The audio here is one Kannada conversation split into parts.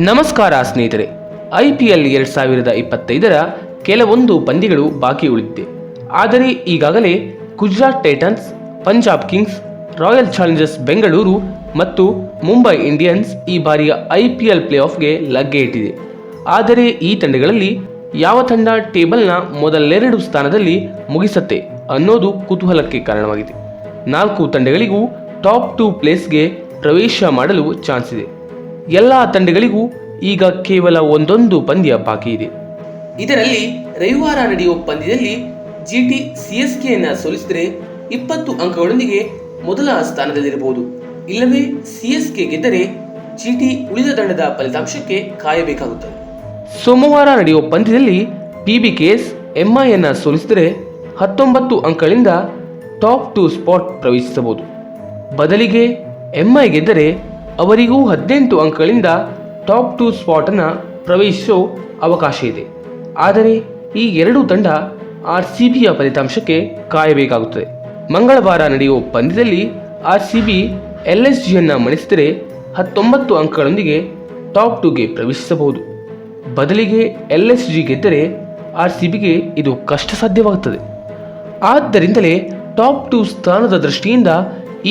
ನಮಸ್ಕಾರ ಸ್ನೇಹಿತರೆ, IPL 2025ರ ಕೆಲವೊಂದು ಪಂದ್ಯಗಳು ಬಾಕಿ ಉಳಿದಿದೆ. ಆದರೆ ಈಗಾಗಲೇ Gujarat Titans, Punjab Kings, royal Challengers Bengaluru ಮತ್ತು ಮುಂಬೈ ಇಂಡಿಯನ್ಸ್ ಈ ಬಾರಿಯ IPL ಪ್ಲೇ ಆಫ್ಗೆ ಲಗ್ಗೆ ಇಟ್ಟಿದೆ. ಆದರೆ ಈ ತಂಡಗಳಲ್ಲಿ ಯಾವ ತಂಡ ಟೇಬಲ್ನ ಮೊದಲೆರಡು ಸ್ಥಾನದಲ್ಲಿ ಮುಗಿಸತ್ತೆ ಅನ್ನೋದು ಕುತೂಹಲಕ್ಕೆ ಕಾರಣವಾಗಿದೆ. 4 ತಂಡಗಳಿಗೂ ಟಾಪ್ 2 ಪ್ಲೇಸ್ಗೆ ಪ್ರವೇಶ ಮಾಡಲು ಚಾನ್ಸ್ ಇದೆ. ಎಲ್ಲ ತಂಡಗಳಿಗೂ ಈಗ ಕೇವಲ ಒಂದೊಂದು ಪಂದ್ಯ ಬಾಕಿ ಇದೆ. ಇದರಲ್ಲಿ ರವಿವಾರ ನಡೆಯುವ ಪಂದ್ಯದಲ್ಲಿ GT CSKಯನ್ನು ಸೋಲಿಸಿದರೆ 20 ಅಂಕಗಳೊಂದಿಗೆ ಮೊದಲ ಸ್ಥಾನದಲ್ಲಿರಬಹುದು. ಇಲ್ಲವೇ CSK ಗೆದ್ದರೆ GT ಉಳಿದ ತಂಡದ ಫಲಿತಾಂಶಕ್ಕೆ ಕಾಯಬೇಕಾಗುತ್ತದೆ. ಸೋಮವಾರ ನಡೆಯುವ ಪಂದ್ಯದಲ್ಲಿ PBKS MIಯನ್ನು ಸೋಲಿಸಿದರೆ 19 ಅಂಕಗಳಿಂದ ಟಾಪ್ 2 ಸ್ಪಾಟ್ ಪ್ರವೇಶಿಸಬಹುದು. ಬದಲಿಗೆ MI ಗೆದ್ದರೆ ಅವರಿಗೂ 18 ಅಂಕಗಳಿಂದ ಟಾಪ್ 2 ಸ್ಪಾಟನ್ನು ಪ್ರವೇಶಿಸೋ ಅವಕಾಶ ಇದೆ. ಆದರೆ ಈ ಎರಡೂ ತಂಡ RCBಯ ಫಲಿತಾಂಶಕ್ಕೆ ಕಾಯಬೇಕಾಗುತ್ತದೆ. ಮಂಗಳವಾರ ನಡೆಯುವ ಪಂದ್ಯದಲ್ಲಿ RCB LSGಯನ್ನು ಮಣಿಸಿದರೆ 19 ಅಂಕಗಳೊಂದಿಗೆ ಟಾಪ್ 2ಗೆ ಪ್ರವೇಶಿಸಬಹುದು. ಬದಲಿಗೆ LSG ಗೆದ್ದರೆ RCBಗೆ ಇದು ಕಷ್ಟ ಸಾಧ್ಯವಾಗುತ್ತದೆ. ಆದ್ದರಿಂದಲೇ ಟಾಪ್ 2 ಸ್ಥಾನದ ದೃಷ್ಟಿಯಿಂದ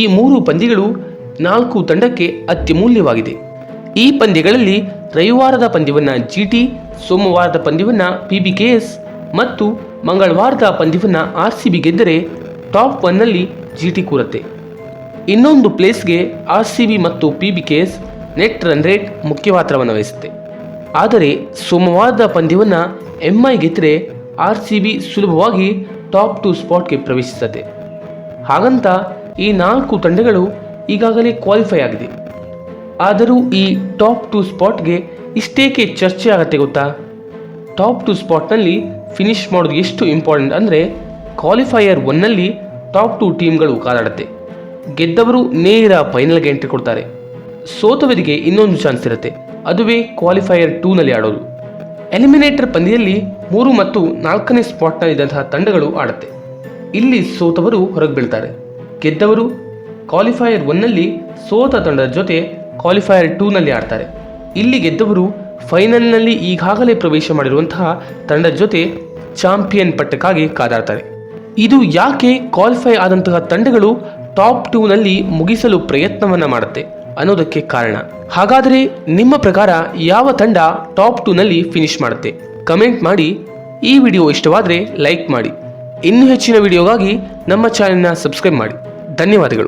ಈ 3 ಪಂದ್ಯಗಳು 4 ತಂಡಕ್ಕೆ ಅತ್ಯಮೂಲ್ಯವಾಗಿದೆ. ಈ ಪಂದ್ಯಗಳಲ್ಲಿ ರವಿವಾರದ ಪಂದ್ಯವನ್ನು GT, ಸೋಮವಾರದ ಪಂದ್ಯವನ್ನು PBKS ಮತ್ತು ಮಂಗಳವಾರದ ಪಂದ್ಯವನ್ನು RCB ಗೆದ್ದರೆ ಟಾಪ್ 1ನಲ್ಲಿ GT ಕೂರತ್ತೆ. ಇನ್ನೊಂದು ಪ್ಲೇಸ್ಗೆ RCB ಮತ್ತು PBKS ನೆಟ್ ರನ್ ರೇಟ್ ಮುಖ್ಯ ಪಾತ್ರವನ್ನು ವಹಿಸುತ್ತೆ. ಆದರೆ ಸೋಮವಾರದ ಪಂದ್ಯವನ್ನು MI ಗೆದ್ದರೆ RCB ಸುಲಭವಾಗಿ ಟಾಪ್ 2 ಸ್ಪಾಟ್ಗೆ ಪ್ರವೇಶಿಸುತ್ತೆ. ಹಾಗಂತ ಈ 4 ತಂಡಗಳು ಈಗಾಗಲೇ ಕ್ವಾಲಿಫೈ ಆಗಿದೆ. ಆದರೂ ಈ ಟಾಪ್ 2 ಸ್ಪಾಟ್ಗೆ ಇಷ್ಟೇಕೆ ಚರ್ಚೆ ಆಗತ್ತೆ ಗೊತ್ತಾ? ಟಾಪ್ 2 ಸ್ಪಾಟ್ನಲ್ಲಿ ಫಿನಿಶ್ ಮಾಡೋದು ಎಷ್ಟು ಇಂಪಾರ್ಟೆಂಟ್ ಅಂದರೆ, ಕ್ವಾಲಿಫೈಯರ್ 1ನಲ್ಲಿ ಟಾಪ್ 2 ಟೀಮ್ಗಳು ಕಾದಾಡುತ್ತೆ. ಗೆದ್ದವರು ನೇರ ಫೈನಲ್ಗೆ ಎಂಟ್ರಿ ಕೊಡ್ತಾರೆ. ಸೋತವರಿಗೆ ಇನ್ನೊಂದು ಚಾನ್ಸ್ ಇರುತ್ತೆ, ಅದುವೇ ಕ್ವಾಲಿಫೈಯರ್ 2ನಲ್ಲಿ ಆಡೋದು. ಎಲಿಮಿನೇಟರ್ ಪಂದ್ಯದಲ್ಲಿ 3 ಮತ್ತು 4ನೇ ಸ್ಪಾಟ್ನಲ್ಲಿದ್ದಂತಹ ತಂಡಗಳು ಆಡುತ್ತೆ. ಇಲ್ಲಿ ಸೋತವರು ಹೊರಗೆ ಬೀಳ್ತಾರೆ. ಗೆದ್ದವರು ಕ್ವಾಲಿಫೈಯರ್ 1ನಲ್ಲಿ ಸೋತ ತಂಡದ ಜೊತೆ ಕ್ವಾಲಿಫೈಯರ್ 2ನಲ್ಲಿ ಆಡ್ತಾರೆ. ಇಲ್ಲಿ ಗೆದ್ದವರು ಫೈನಲ್ನಲ್ಲಿ ಈಗಾಗಲೇ ಪ್ರವೇಶ ಮಾಡಿರುವಂತಹ ತಂಡದ ಜೊತೆ ಚಾಂಪಿಯನ್ ಪಟ್ಟಕ್ಕಾಗಿ ಕಾದಾಡ್ತಾರೆ. ಇದು ಯಾಕೆ ಕ್ವಾಲಿಫೈ ಆದಂತಹ ತಂಡಗಳು ಟಾಪ್ 2ನಲ್ಲಿ ಮುಗಿಸಲು ಪ್ರಯತ್ನವನ್ನು ಮಾಡುತ್ತೆ ಅನ್ನೋದಕ್ಕೆ ಕಾರಣ. ಹಾಗಾದರೆ ನಿಮ್ಮ ಪ್ರಕಾರ ಯಾವ ತಂಡ ಟಾಪ್ 2ನಲ್ಲಿ ಫಿನಿಶ್ ಮಾಡುತ್ತೆ? ಕಮೆಂಟ್ ಮಾಡಿ. ಈ ವಿಡಿಯೋ ಇಷ್ಟವಾದರೆ ಲೈಕ್ ಮಾಡಿ. ಇನ್ನೂ ಹೆಚ್ಚಿನ ವಿಡಿಯೋಗಾಗಿ ನಮ್ಮ ಚಾನೆಲ್ನ ಸಬ್ಸ್ಕ್ರೈಬ್ ಮಾಡಿ. ಧನ್ಯವಾದಗಳು.